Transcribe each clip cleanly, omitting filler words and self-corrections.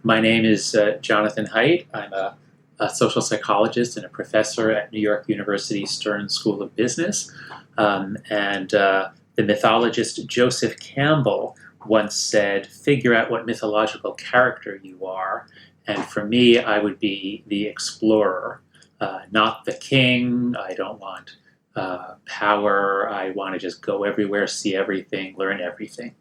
My name is Jonathan Haidt. I'm a social psychologist and a professor at New York University Stern School of Business. The mythologist Joseph Campbell once said, "Figure out what mythological character you are." And for me, I would be the explorer, not the king. I don't want power. I want to just go everywhere, see everything, learn everything.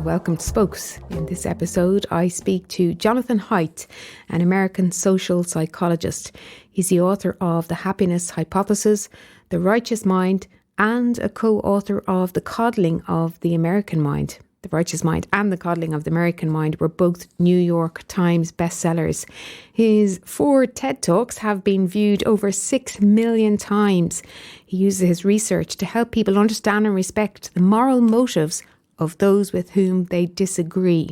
Welcome to Spokes. In this episode, I speak to Jonathan Haidt, an American social psychologist. He's the author of The Happiness Hypothesis, The Righteous Mind, and a co-author of The Coddling of the American Mind. The Righteous Mind and The Coddling of the American Mind were both New York Times bestsellers. His 4 TED Talks have been viewed over 6 million times. He uses his research to help people understand and respect the moral motives of those with whom they disagree.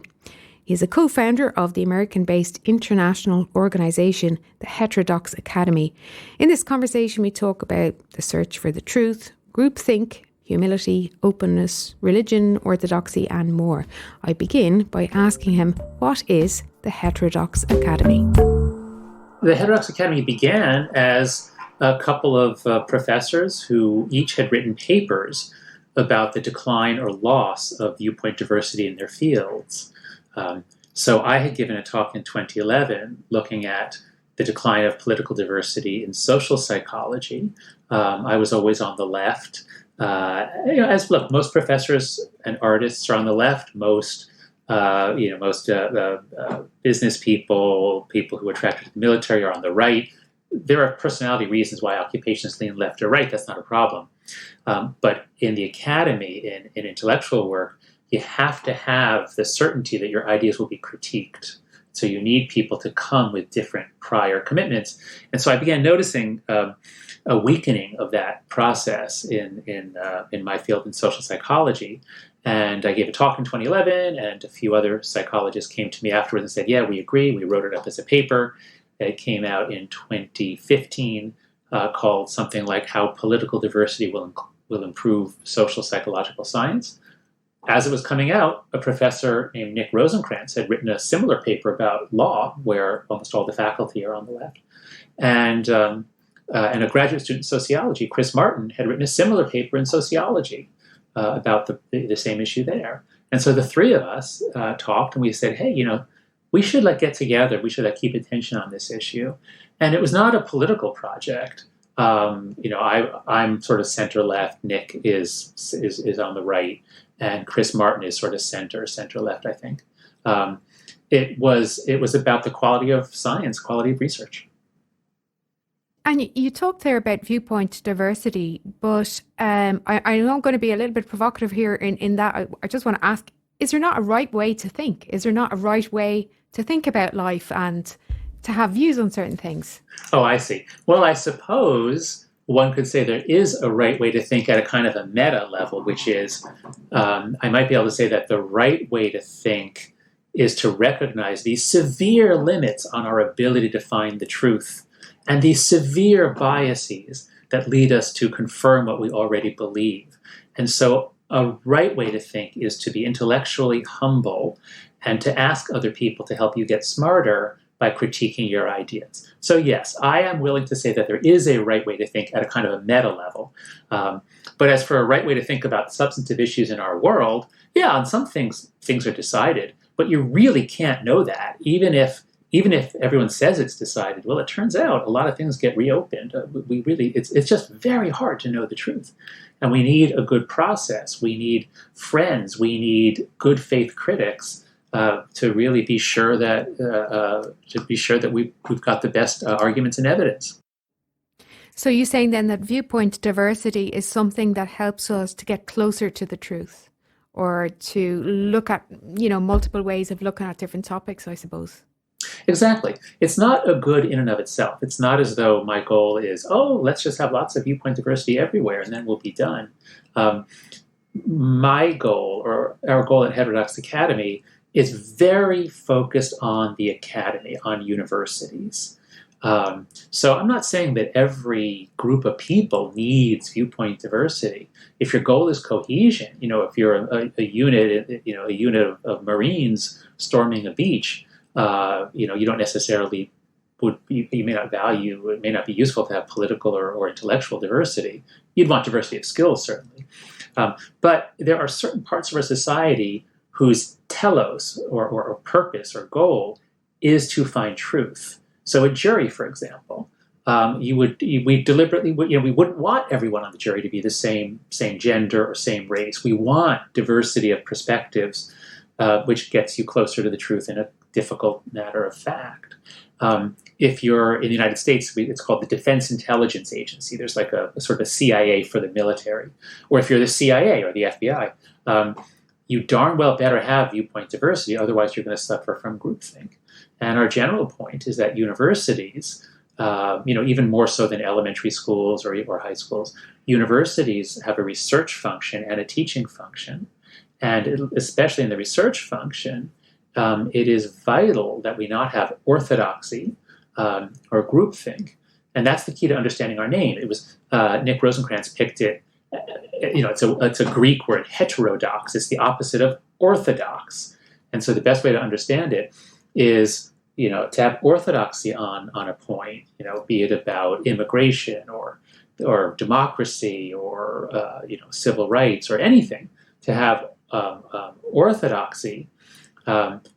He is a co-founder of the American-based international organisation, the Heterodox Academy. In this conversation, we talk about the search for the truth, groupthink, humility, openness, religion, orthodoxy, and more. I begin by asking him, what is the Heterodox Academy? The Heterodox Academy began as a couple of professors who each had written papers about the decline or loss of viewpoint diversity in their fields. So I had given a talk in 2011 looking at the decline of political diversity in social psychology. I was always on the left. Most professors and artists are on the left. Most business people who are attracted to the military are on the right. There are personality reasons why occupations lean left or right. That's not a problem. But in the academy, in intellectual work, you have to have the certainty that your ideas will be critiqued. So you need people to come with different prior commitments. And so I began noticing a weakening of that process in my field in social psychology. And I gave a talk in 2011, and a few other psychologists came to me afterwards and said, "Yeah, we agree." We wrote it up as a paper. It came out in 2015, called something like "How Political Diversity Will Improve Social Psychological Science." As it was coming out, a professor named Nick Rosenkrantz had written a similar paper about law, where almost all the faculty are on the left. And a graduate student in sociology, Chris Martin, had written a similar paper in sociology about the same issue there. And so the three of us talked, and we said, "Hey, we should get together. We should keep attention on this issue." And it was not a political project. I'm sort of center left. Nick is on the right, and Chris Martin is sort of center left, I think. It was about the quality of science, quality of research. And you talked there about viewpoint diversity, but I'm going to be a little bit provocative here in that I just want to ask, is there not a right way to think? Is there not a right way to think about life and to have views on certain things? Oh, I see. Well, I suppose one could say there is a right way to think at a kind of a meta level, which is, I might be able to say that the right way to think is to recognize these severe limits on our ability to find the truth and these severe biases that lead us to confirm what we already believe. And so a right way to think is to be intellectually humble and to ask other people to help you get smarter by critiquing your ideas. So yes, I am willing to say that there is a right way to think at a kind of a meta level. But as for a right way to think about substantive issues in our world, yeah, on some things are decided, but you really can't know that. Even if everyone says it's decided, well, it turns out a lot of things get reopened. It's just very hard to know the truth. And we need a good process. We need friends. We need good faith critics to really be sure that we've got the best arguments and evidence. So you're saying then that viewpoint diversity is something that helps us to get closer to the truth, or to look at multiple ways of looking at different topics, I suppose. Exactly. It's not a good in and of itself. It's not as though my goal is, oh, let's just have lots of viewpoint diversity everywhere and then we'll be done. Um, my goal, or our goal at Heterodox Academy, is very focused on the academy, on universities. So I'm not saying that every group of people needs viewpoint diversity. If your goal is cohesion, if you're a unit, a unit of Marines storming a beach, you don't necessarily you may not value, it may not be useful to have political or intellectual diversity. You'd want diversity of skills, certainly. But there are certain parts of our society whose telos or purpose or goal is to find truth. So a jury, for example, we wouldn't want everyone on the jury to be the same gender or same race. We want diversity of perspectives, which gets you closer to the truth in a difficult matter of fact. If you're in the United States, it's called the Defense Intelligence Agency. There's like a sort of CIA for the military. Or if you're the CIA or the FBI, you darn well better have viewpoint diversity, otherwise you're going to suffer from groupthink. And our general point is that universities, even more so than elementary schools or high schools, universities have a research function and a teaching function. And especially in the research function, it is vital that we not have orthodoxy or groupthink. And that's the key to understanding our name. It was Nick Rosencrantz picked it. It's a Greek word, heterodox. It's the opposite of orthodox. And so the best way to understand it is, to have orthodoxy on a point, be it about immigration or democracy or civil rights or anything. To have orthodoxy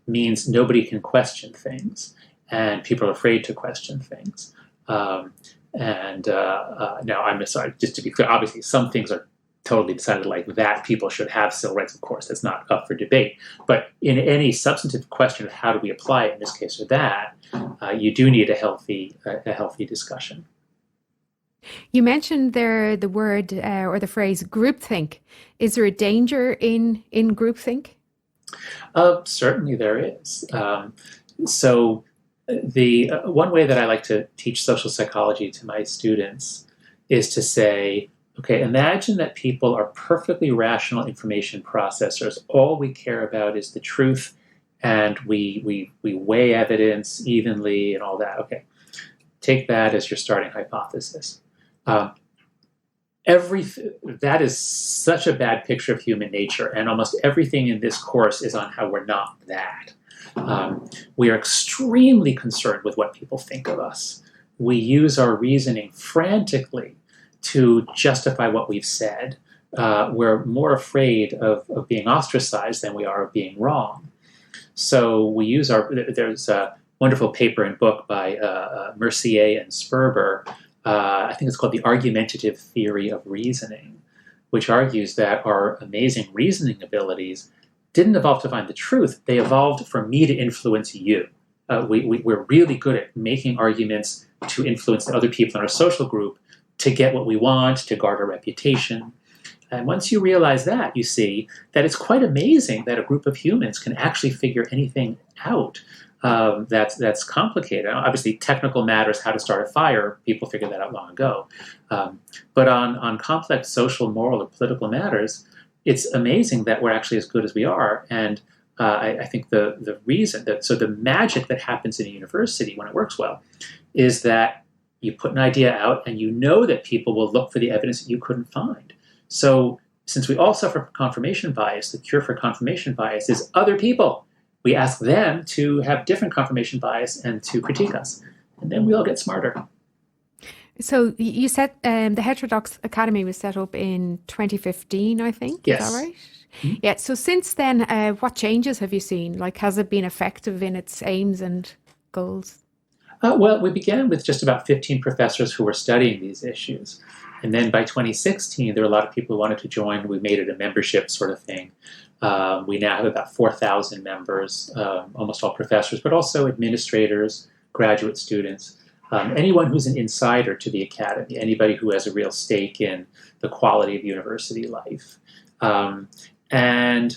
means nobody can question things, and people are afraid to question things. Now, I'm sorry, just to be clear, obviously some things are totally decided like that. People should have civil rights, of course. That's not up for debate. But in any substantive question of how do we apply it in this case or that, you do need a healthy discussion. You mentioned there the word or the phrase groupthink. Is there a danger in groupthink? Certainly there is. So the one way that I like to teach social psychology to my students is to say, okay, imagine that people are perfectly rational information processors. All we care about is the truth, and we weigh evidence evenly and all that. Okay, take that as your starting hypothesis. That is such a bad picture of human nature, and almost everything in this course is on how we're not that. We are extremely concerned with what people think of us. We use our reasoning frantically to justify what we've said. We're more afraid of being ostracized than we are of being wrong. So we use there's a wonderful paper and book by Mercier and Sperber. I think it's called The Argumentative Theory of Reasoning, which argues that our amazing reasoning abilities didn't evolve to find the truth. They evolved for me to influence you. We're really good at making arguments to influence the other people in our social group to get what we want, to guard our reputation. And once you realize that, you see that it's quite amazing that a group of humans can actually figure anything out that's complicated. Obviously, technical matters, how to start a fire, people figured that out long ago. But on complex social, moral, or political matters, it's amazing that we're actually as good as we are. And I think the reason the magic that happens in a university when it works well is that you put an idea out and you know that people will look for the evidence that you couldn't find. So since we all suffer from confirmation bias, the cure for confirmation bias is other people. We ask them to have different confirmation bias and to critique us. And then we all get smarter. So you said the Heterodox Academy was set up in 2015, I think. Yes. Is that right? Mm-hmm. Yeah. So since then, what changes have you seen? Like, has it been effective in its aims and goals? Well, we began with just about 15 professors who were studying these issues. And then by 2016, there were a lot of people who wanted to join. We made it a membership sort of thing. We now have about 4,000 members, almost all professors, but also administrators, graduate students, anyone who's an insider to the academy, anybody who has a real stake in the quality of university life. And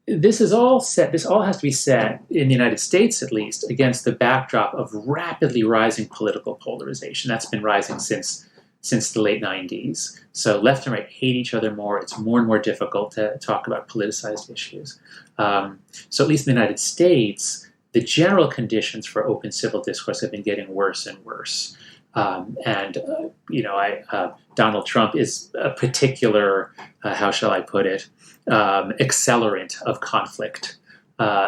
this is all set. This all has to be set in the United States, at least, against the backdrop of rapidly rising political polarization. That's been rising since the late 90s. So left and right hate each other more. It's more and more difficult to talk about politicized issues. So at least in the United States, the general conditions for open civil discourse have been getting worse and worse. Donald Trump is a particular, how shall I put it, accelerant of conflict.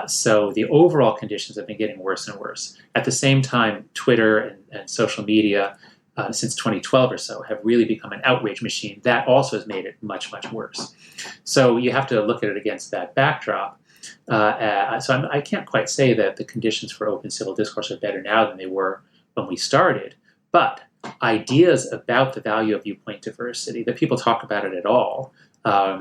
So the overall conditions have been getting worse and worse. At the same time, Twitter and social media, since 2012 or so, have really become an outrage machine. That also has made it much, much worse. So you have to look at it against that backdrop. I can't quite say that the conditions for open civil discourse are better now than they were when we started. But ideas about the value of viewpoint diversity, that people talk about it at all, a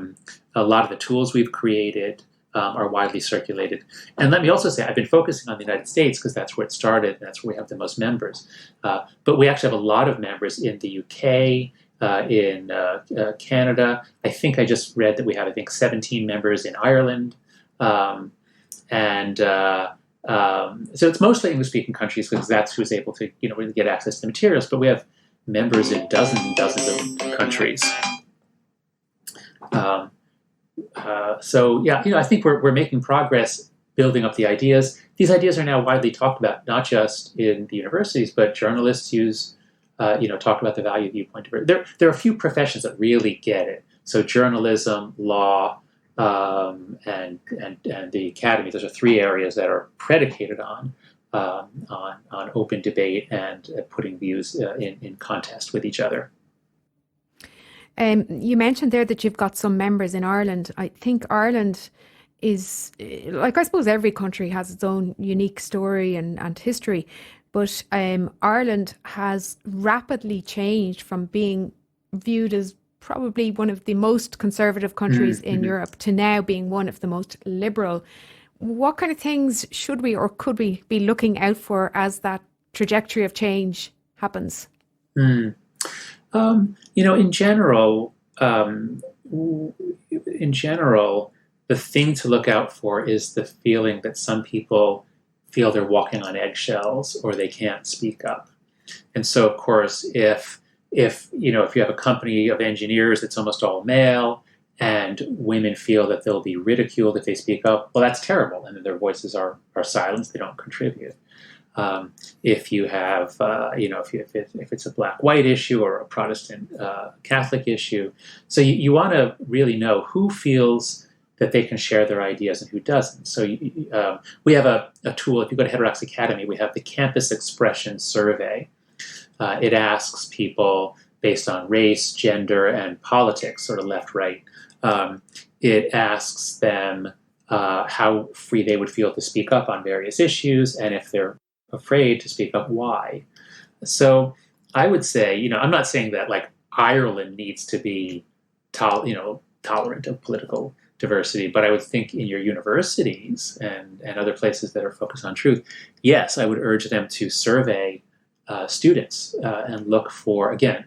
lot of the tools we've created are widely circulated. And let me also say, I've been focusing on the United States because that's where it started and that's where we have the most members. But we actually have a lot of members in the UK, in Canada. I think I just read that we have, 17 members in Ireland. So it's mostly English-speaking countries because that's who's able to, really get access to the materials. But we have members in dozens and dozens of countries. I think we're making progress building up the ideas. These ideas are now widely talked about, not just in the universities, but journalists talk about the value of viewpoint diversity. There are a few professions that really get it. So journalism, law, and the academy. Those are three areas that are predicated on open debate and putting views in contest with each other. You mentioned there that you've got some members in Ireland. I think Ireland is, I suppose every country has its own unique story and history, but Ireland has rapidly changed from being viewed as probably one of the most conservative countries in Europe to now being one of the most liberal. What kind of things should we or could we be looking out for as that trajectory of change happens? In general, the thing to look out for is the feeling that some people feel they're walking on eggshells or they can't speak up. And so, of course, if you have a company of engineers that's almost all male and women feel that they'll be ridiculed if they speak up, well, that's terrible. And then their voices are silenced, they don't contribute. If you have, if it's a black-white issue or a Protestant Catholic issue, so you want to really know who feels that they can share their ideas and who doesn't. So we have a tool. If you go to Heterodox Academy, we have the Campus Expression Survey. It asks people based on race, gender, and politics, sort of left-right. It asks them how free they would feel to speak up on various issues, and if they're afraid to speak up, why. So I would say, I'm not saying that like Ireland needs to be tolerant of political diversity, but I would think in your universities and other places that are focused on truth, yes, I would urge them to survey students and look for, again,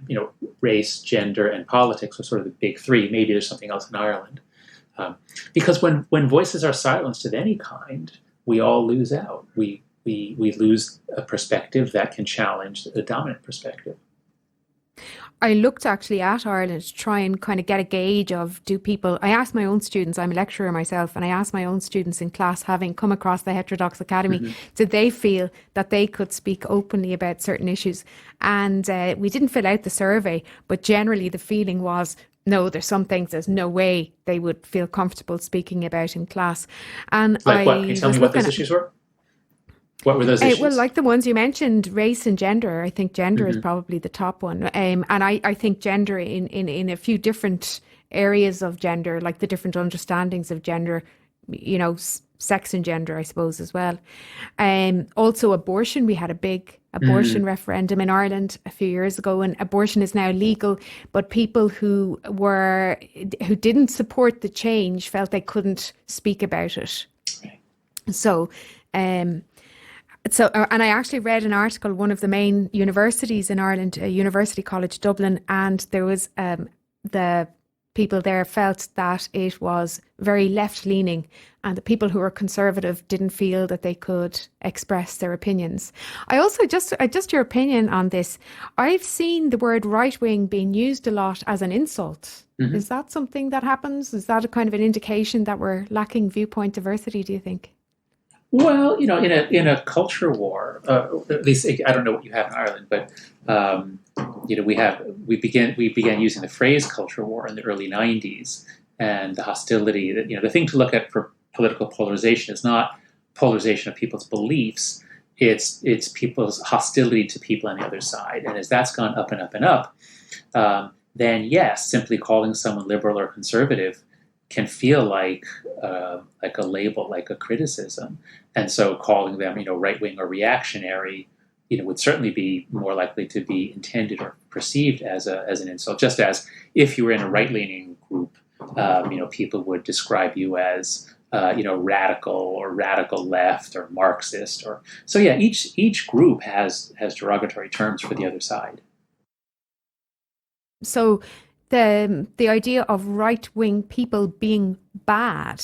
race, gender, and politics are sort of the big three. Maybe there's something else in Ireland. Because when voices are silenced of any kind, we all lose out. We lose a perspective that can challenge the dominant perspective. I looked actually at Ireland to try and kind of get a gauge of I asked my own students, I'm a lecturer myself, and I asked my own students in class, having come across the Heterodox Academy, did they feel that they could speak openly about certain issues? And we didn't fill out the survey, but generally the feeling was, no, there's some things there's no way they would feel comfortable speaking about in class. And what? Can you tell me what those issues were? What were those issues? Well, like the ones you mentioned, race and gender. I think gender is probably the top one. And I think gender in a few different areas of gender, like the different understandings of gender, sex and gender, I suppose, as well. Also abortion. We had a big abortion referendum in Ireland a few years ago, and abortion is now legal, but people who didn't support the change felt they couldn't speak about it. So, and I actually read an article, one of the main universities in Ireland, University College Dublin, and there was the people there felt that it was very left-leaning and the people who were conservative didn't feel that they could express their opinions. I also, just your opinion on this, I've seen the word right-wing being used a lot as an insult. Mm-hmm. Is that something that happens? Is that a kind of an indication that we're lacking viewpoint diversity, do you think? Well, in a culture war, at least I don't know what you have in Ireland, but we began using the phrase culture war in the early '90s, and the hostility that the thing to look at for political polarization is not polarization of people's beliefs; it's people's hostility to people on the other side, and as that's gone up and up and up, then yes, simply calling someone liberal or conservative can feel like a label, like a criticism. And so calling them, right-wing or reactionary, would certainly be more likely to be intended or perceived as an insult. Just as if you were in a right-leaning group, people would describe you as, radical or radical left or Marxist. So yeah, each group has derogatory terms for the other side. So the idea of right-wing people being bad,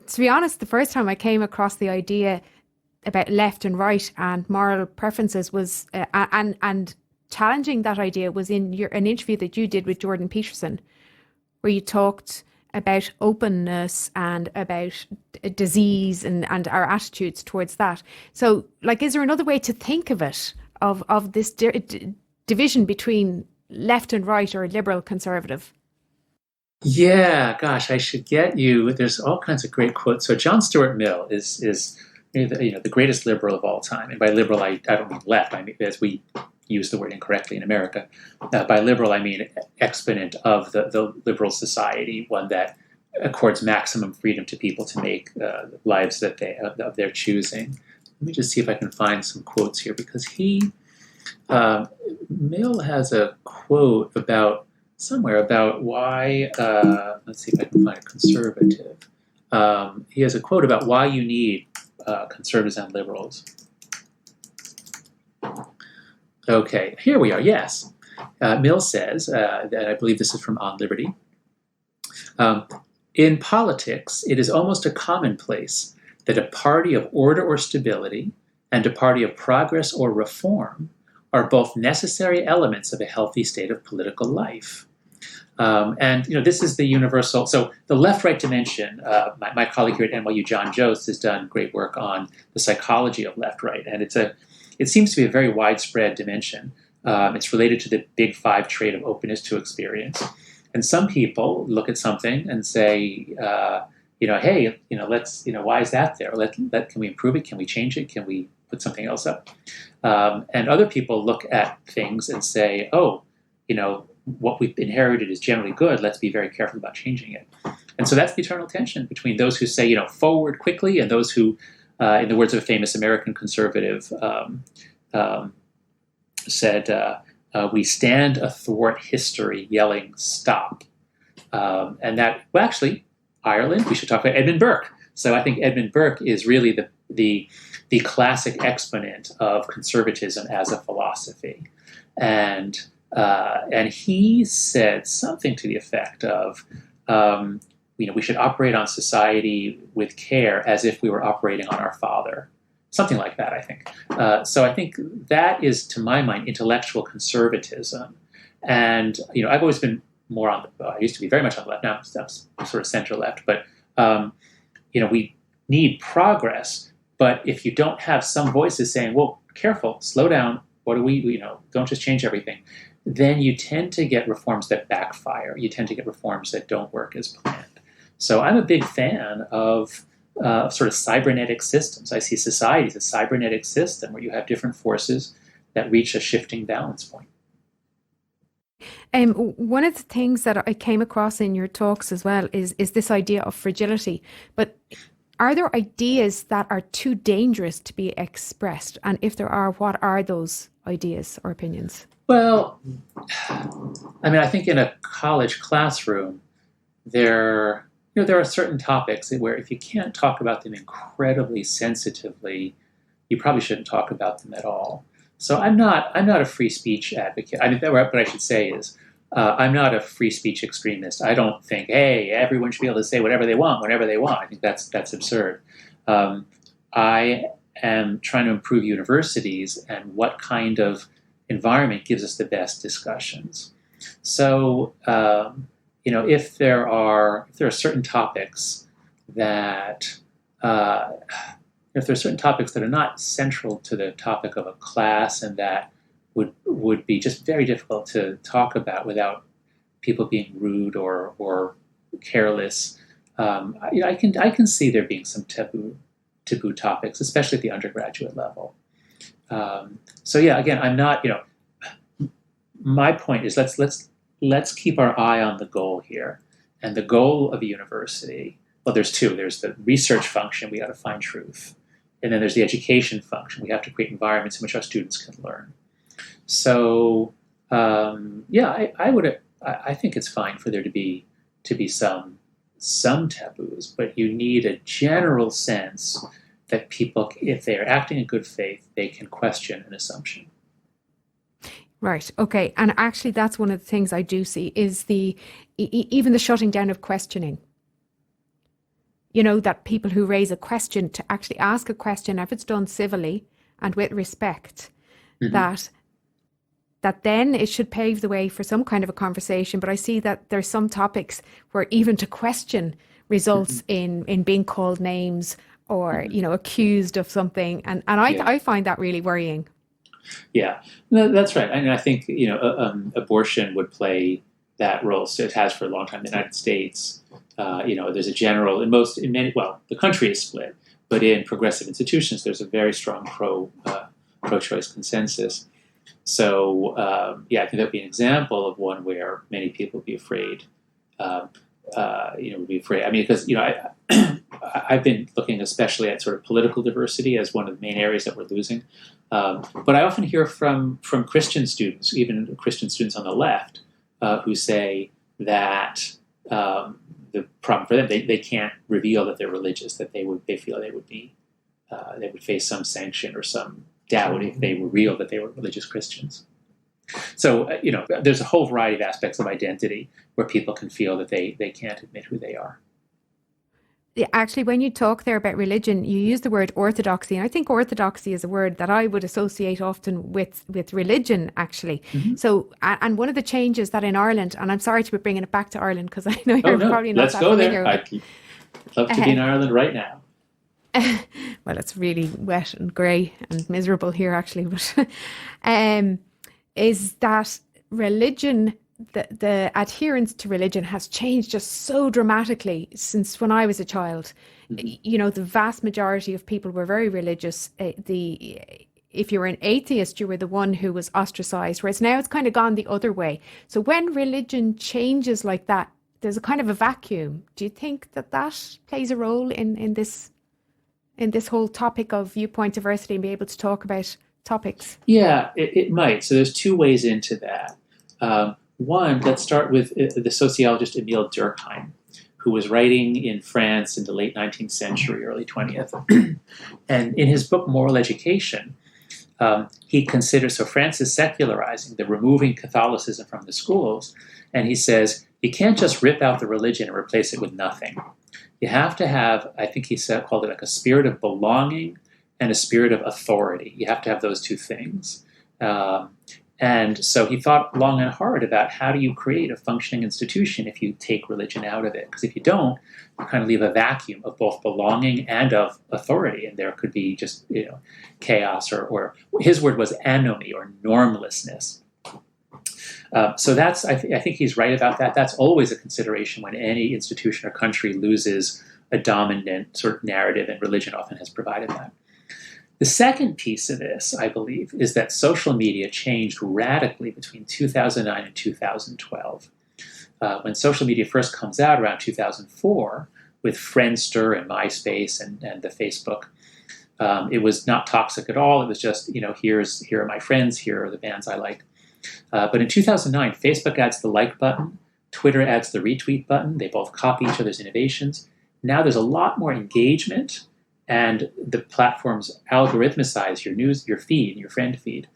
to be honest, the first time I came across the idea about left and right and moral preferences was, and challenging that idea was in an interview that you did with Jordan Peterson, where you talked about openness and about disease and our attitudes towards that. So, is there another way to think of it, of this division between left and right or liberal conservative? Yeah, gosh, I should get you. There's all kinds of great quotes. So John Stuart Mill is the greatest liberal of all time, and by liberal I don't mean left. I mean, as we use the word incorrectly in America, by liberal I mean exponent of the liberal society, one that accords maximum freedom to people to make lives that of their choosing. Let me just see if I can find some quotes here, because Mill has a quote about why, let's see if I can find a conservative. He has a quote about why you need conservatives and liberals. Okay, here we are, yes. Mill says, and I believe this is from On Liberty, in politics, it is almost a commonplace that a party of order or stability and a party of progress or reform are both necessary elements of a healthy state of political life. And this is the universal. So the left-right dimension. My colleague here at NYU, John Jost, has done great work on the psychology of left-right, and it seems to be a very widespread dimension. It's related to the big five trait of openness to experience. And some people look at something and say, hey, let's, why is that there? Can we improve it? Can we change it? Can we put something else up? And other people look at things and say, what we've inherited is generally good. Let's be very careful about changing it. And so that's the eternal tension between those who say, forward quickly, and those who, in the words of a famous American conservative, said, we stand athwart history yelling, stop. And that, well, actually, Ireland, we should talk about Edmund Burke. So I think Edmund Burke is really the classic exponent of conservatism as a philosophy. And he said something to the effect of, we should operate on society with care as if we were operating on our father. Something like that, I think. So I think that is, to my mind, intellectual conservatism. And, I've always been more on I used to be very much on the left. Now I'm sort of center left. But, we need progress. But if you don't have some voices saying, well, careful, slow down, what do we, don't just change everything, then you tend to get reforms that backfire. You tend to get reforms that don't work as planned. So I'm a big fan of sort of cybernetic systems. I see society as a cybernetic system where you have different forces that reach a shifting balance point. One of the things that I came across in your talks as well is this idea of fragility. But are there ideas that are too dangerous to be expressed? And if there are, what are those ideas or opinions? Well, I think in a college classroom, there are certain topics where if you can't talk about them incredibly sensitively, you probably shouldn't talk about them at all. So I'm not a free speech advocate. What I should say is, I'm not a free speech extremist. I don't think, hey, everyone should be able to say whatever they want, whenever they want. I think that's absurd. I am trying to improve universities and what kind of environment gives us the best discussions. So, if there are certain topics that if there are certain topics that are not central to the topic of a class and that would be just very difficult to talk about without people being rude or careless, I can see there being some taboo topics, especially at the undergraduate level. Again, I'm not. My point is let's keep our eye on the goal here, and the goal of a university. Well, there's two. There's the research function. We got to find truth, and then there's the education function. We have to create environments in which our students can learn. So, I think it's fine for there to be some taboos, but you need a general sense that people, if they are acting in good faith, they can question an assumption. Right. Okay. And actually, that's one of the things I do see is even the shutting down of questioning. That people who raise a question, to actually ask a question, if it's done civilly and with respect, mm-hmm. that then it should pave the way for some kind of a conversation. But I see that there's some topics where even to question results mm-hmm. in being called names or, mm-hmm. Accused of something. And I find that really worrying. Yeah, no, that's right. I think, abortion would play that role. So it has for a long time in the United States. There's a general, the country is split, but in progressive institutions, there's a very strong pro-choice consensus. So, I think that would be an example of one where many people would be afraid. Because I've been looking especially at sort of political diversity as one of the main areas that we're losing. But I often hear from Christian students, even Christian students on the left, who say that the problem for them, they can't reveal that they're religious, that they feel they would face some sanction or some doubt if they revealed that they were religious Christians. So, there's a whole variety of aspects of identity where people can feel that they can't admit who they are. Yeah, actually, when you talk there about religion, you use the word orthodoxy. And I think orthodoxy is a word that I would associate often with religion, actually. Mm-hmm. So, and one of the changes that in Ireland, and I'm sorry to be bringing it back to Ireland because I know you're probably not Let's that go familiar. There. I'd love to be in Ireland right now. Well, it's really wet and grey and miserable here, actually. But is that religion, the adherence to religion has changed just so dramatically since when I was a child. Mm-hmm. The vast majority of people were very religious. If you were an atheist, you were the one who was ostracized, whereas now it's kind of gone the other way. So when religion changes like that, there's a kind of a vacuum. Do you think that plays a role in this whole topic of viewpoint diversity and be able to talk about topics? Yeah, it might. So there's two ways into that. One, let's start with the sociologist Emile Durkheim, who was writing in France in the late 19th century, early 20th. And in his book, Moral Education, he considers, so France is secularizing, they're removing Catholicism from the schools. And he says, you can't just rip out the religion and replace it with nothing. You have to have, I think he called it like a spirit of belonging and a spirit of authority. You have to have those two things. And so he thought long and hard about how do you create a functioning institution if you take religion out of it? Because if you don't, you kind of leave a vacuum of both belonging and of authority. And there could be just, chaos or his word was anomie or normlessness. So that's, I think he's right about that. That's always a consideration when any institution or country loses a dominant sort of narrative, and religion often has provided that. The second piece of this, I believe, is that social media changed radically between 2009 and 2012. When social media first comes out around 2004, with Friendster and MySpace and the Facebook, it was not toxic at all. It was just, here are my friends, here are the bands I like. But in 2009, Facebook adds the like button, Twitter adds the retweet button. They both copy each other's innovations. Now there's a lot more engagement, and the platforms algorithmicize your news, your feed, your friend feed.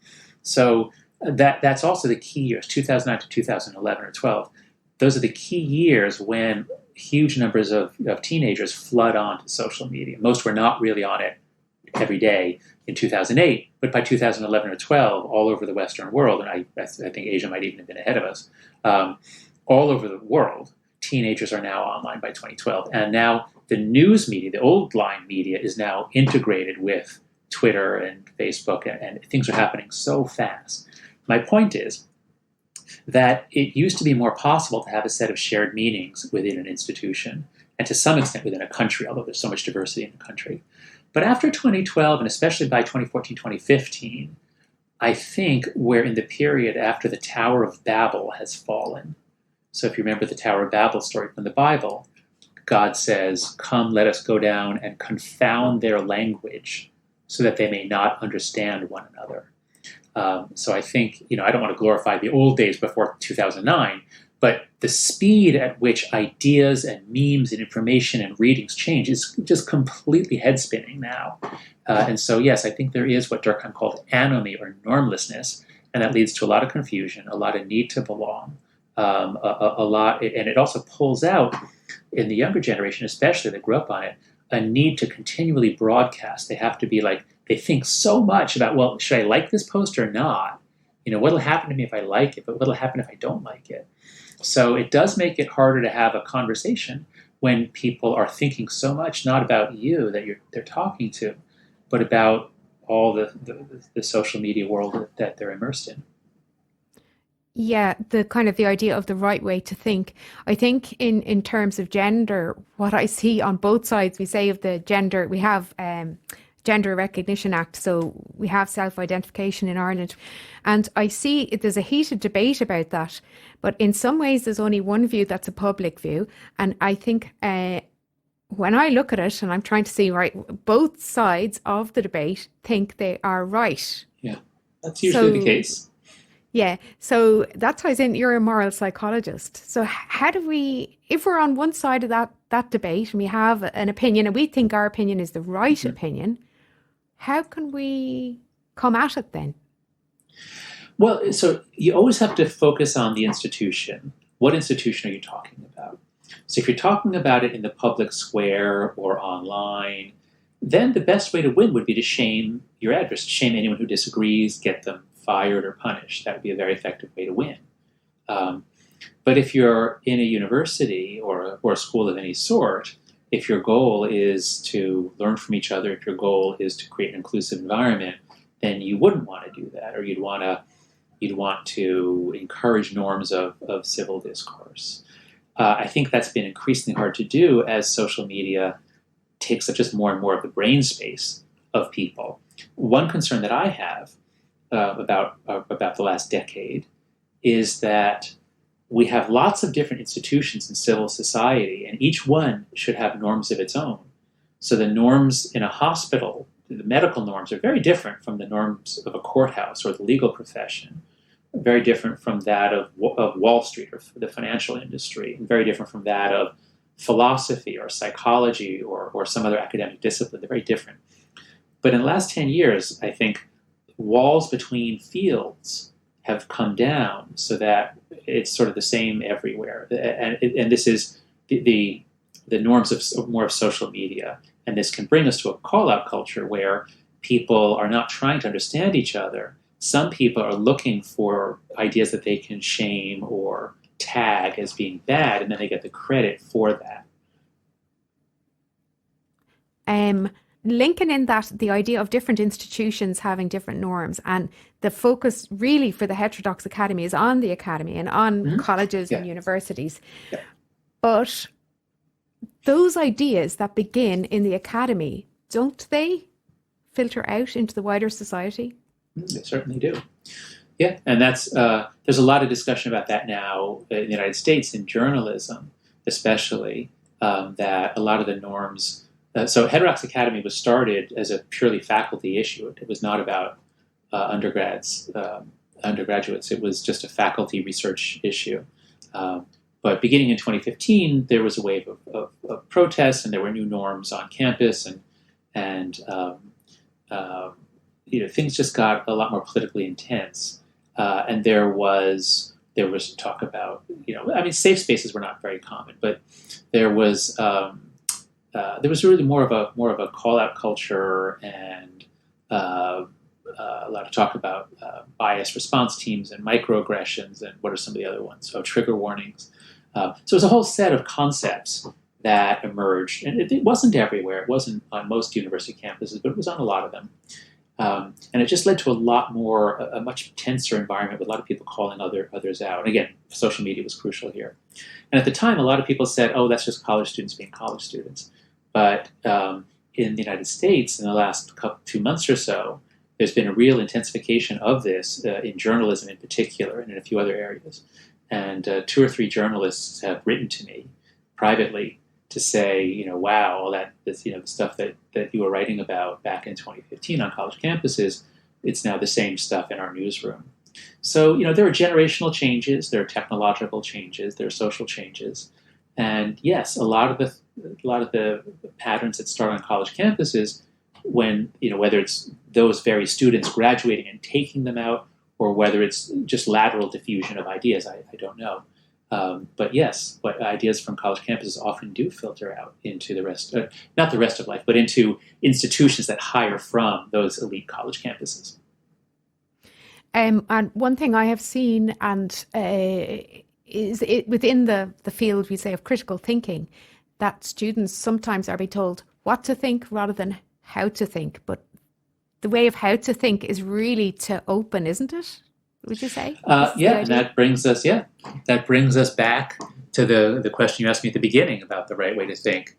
So that's also the key years, 2009 to 2011 or 12. Those are the key years when huge numbers of teenagers flood onto social media. Most were not really on it every day in 2008, but by 2011 or 12, all over the Western world, and I think Asia might even have been ahead of us, all over the world, teenagers are now online by 2012. And now the news media, the old line media, is now integrated with Twitter and Facebook, and things are happening so fast. My point is that it used to be more possible to have a set of shared meanings within an institution, and to some extent within a country, although there's so much diversity in the country. But after 2012, and especially by 2014, 2015, I think we're in the period after the Tower of Babel has fallen. So if you remember the Tower of Babel story from the Bible, God says, "Come, let us go down and confound their language so that they may not understand one another." So I think, I don't want to glorify the old days before 2009, but the speed at which ideas and memes and information and readings change is just completely head-spinning now. And so, yes, I think there is what Durkheim called anomy or normlessness, and that leads to a lot of confusion, a lot of need to belong, a lot, and it also pulls out, in the younger generation especially that grew up on it, a need to continually broadcast. They have to be they think so much about, well, should I like this post or not? What'll happen to me if I like it, but what'll happen if I don't like it? So it does make it harder to have a conversation when people are thinking so much, not about you that they're talking to, but about all the social media world that they're immersed in. Yeah, the idea of the right way to think. I think in terms of gender, what I see on both sides, we say of the gender, we have Gender Recognition Act, so we have self-identification in Ireland, and I see there's a heated debate about that, but in some ways there's only one view that's a public view, and I think when I look at it and I'm trying to see, right, both sides of the debate think they are right. Yeah, that's usually the case. Yeah, so that ties in, you're a moral psychologist. So how do we, if we're on one side of that debate and we have an opinion and we think our opinion is the right opinion, how can we come at it then? Well, so you always have to focus on the institution. What institution are you talking about? So if you're talking about it in the public square or online, then the best way to win would be to shame your adversary, shame anyone who disagrees, get them fired or punished. That would be a very effective way to win. But if you're in a university or a school of any sort, if your goal is to learn from each other, if your goal is to create an inclusive environment, then you wouldn't want to do that, or you'd want to encourage norms of civil discourse. I think that's been increasingly hard to do as social media takes up just more and more of the brain space of people. One concern that I have about the last decade is that we have lots of different institutions in civil society, and each one should have norms of its own. So the norms in a hospital, the medical norms, are very different from the norms of a courthouse or the legal profession, very different from that of Wall Street or the financial industry, and very different from that of philosophy or psychology or some other academic discipline. They're very different. But in the last 10 years, I think walls between fields have come down so that it's sort of the same everywhere. And this is the norms of more of social media. And this can bring us to a call-out culture where people are not trying to understand each other. Some people are looking for ideas that they can shame or tag as being bad, and then they get the credit for that. Linking in that, the idea of different institutions having different norms, and the focus really for the Heterodox Academy is on the academy and on colleges and universities. Yeah. But those ideas that begin in the academy, don't they filter out into the wider society? They certainly do. Yeah, and that's there's a lot of discussion about that now in the United States in journalism, especially, that a lot of the norms. So Heterodox Academy was started as a purely faculty issue. It was not about undergraduates. It was just a faculty research issue. But beginning in 2015, there was a wave of protests, and there were new norms on campus, and things just got a lot more politically intense. And there was talk about, safe spaces were not very common, but there was really more of a call out culture, and a lot of talk about bias response teams and microaggressions, and what are some of the other ones? So trigger warnings. So it was a whole set of concepts that emerged, and it wasn't everywhere. It wasn't on most university campuses, but it was on a lot of them. And it just led to a much tenser environment with a lot of people calling others out. And again, social media was crucial here. And at the time, a lot of people said, oh, that's just college students being college students. But in the United States, in the last 2 months or so, there's been a real intensification of this in journalism in particular, and in a few other areas. And 2 or 3 journalists have written to me privately to say, wow, all the stuff that you were writing about back in 2015 on college campuses, it's now the same stuff in our newsroom. So, there are generational changes, there are technological changes, there are social changes. And yes, a lot of the patterns that start on college campuses, when, whether it's those very students graduating and taking them out, or whether it's just lateral diffusion of ideas, I don't know. But yes, what ideas from college campuses often do filter out into the rest, not the rest of life, but into institutions that hire from those elite college campuses. And one thing I have seen, and is it within the field, we say, of critical thinking, that students sometimes are being told what to think rather than how to think. But the way of how to think is really to open, isn't it? Would you say? And that brings us back to the question you asked me at the beginning about the right way to think.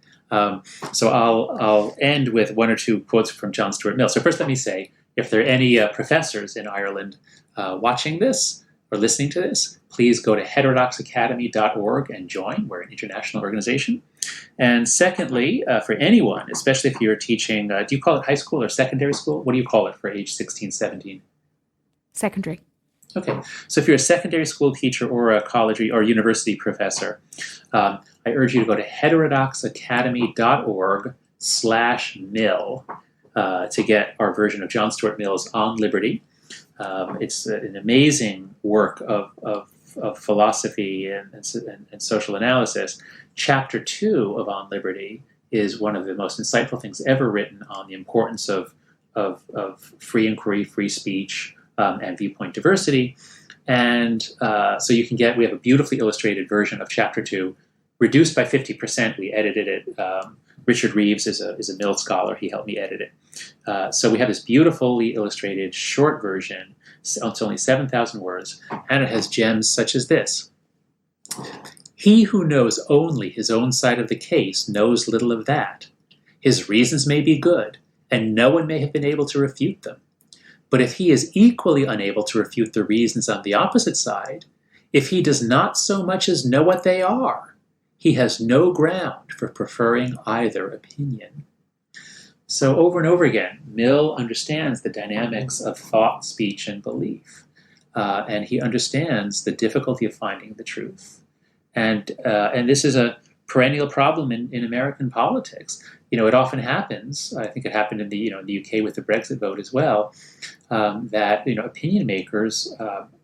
So I'll end with 1 or 2 quotes from John Stuart Mill. So first, let me say, if there are any professors in Ireland watching this or listening to this, please go to heterodoxacademy.org and join. We're an international organization. And secondly, for anyone, especially if you're teaching, do you call it high school or secondary school? What do you call it for age 16, 17? Secondary. Okay, so if you're a secondary school teacher or a college or university professor, I urge you to go to heterodoxacademy.org/Mill to get our version of John Stuart Mill's On Liberty. It's an amazing work of philosophy and social analysis. Chapter 2 of On Liberty is one of the most insightful things ever written on the importance of free inquiry, free speech, and viewpoint diversity. And so we have a beautifully illustrated version of Chapter 2, reduced by 50%. We edited it. Richard Reeves is a Mill scholar. He helped me edit it. So we have this beautifully illustrated short version. It's only 7,000 words, and it has gems such as this. He who knows only his own side of the case knows little of that. His reasons may be good, and no one may have been able to refute them. But if he is equally unable to refute the reasons on the opposite side, if he does not so much as know what they are, he has no ground for preferring either opinion. So over and over again, Mill understands the dynamics of thought, speech, and belief. And he understands the difficulty of finding the truth. And this is a perennial problem in American politics. It often happens. I think it happened in the UK with the Brexit vote as well. That opinion makers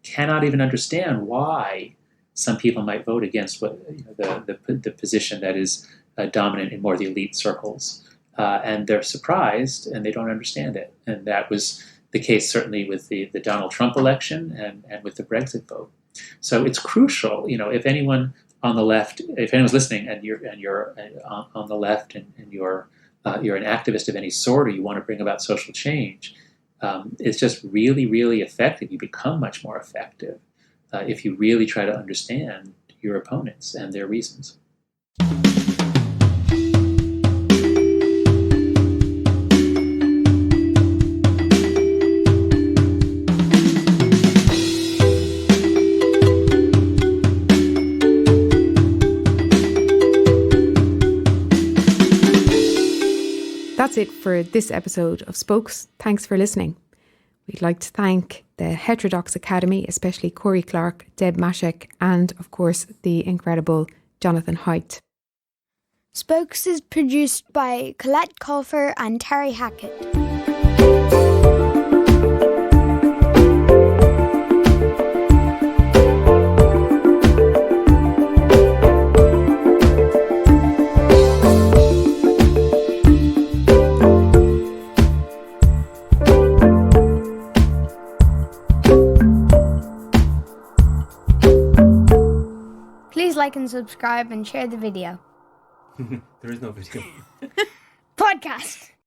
cannot even understand why some people might vote against the position that is dominant in more of the elite circles, and they're surprised and they don't understand it. And that was the case certainly with the Donald Trump election and with the Brexit vote. So it's crucial. If anyone on the left, if anyone's listening, and you're on the left, and you're an activist of any sort, or you want to bring about social change, it's just really, really effective. You become much more effective if you really try to understand your opponents and their reasons. That's it for this episode of Spokes. Thanks for listening. We'd like to thank the Heterodox Academy, especially Corey Clark, Deb Mashek, and of course the incredible Jonathan Haidt. Spokes is produced by Colette Colfer and Terry Hackett. Please like and subscribe and share the video. There is no video. Podcast.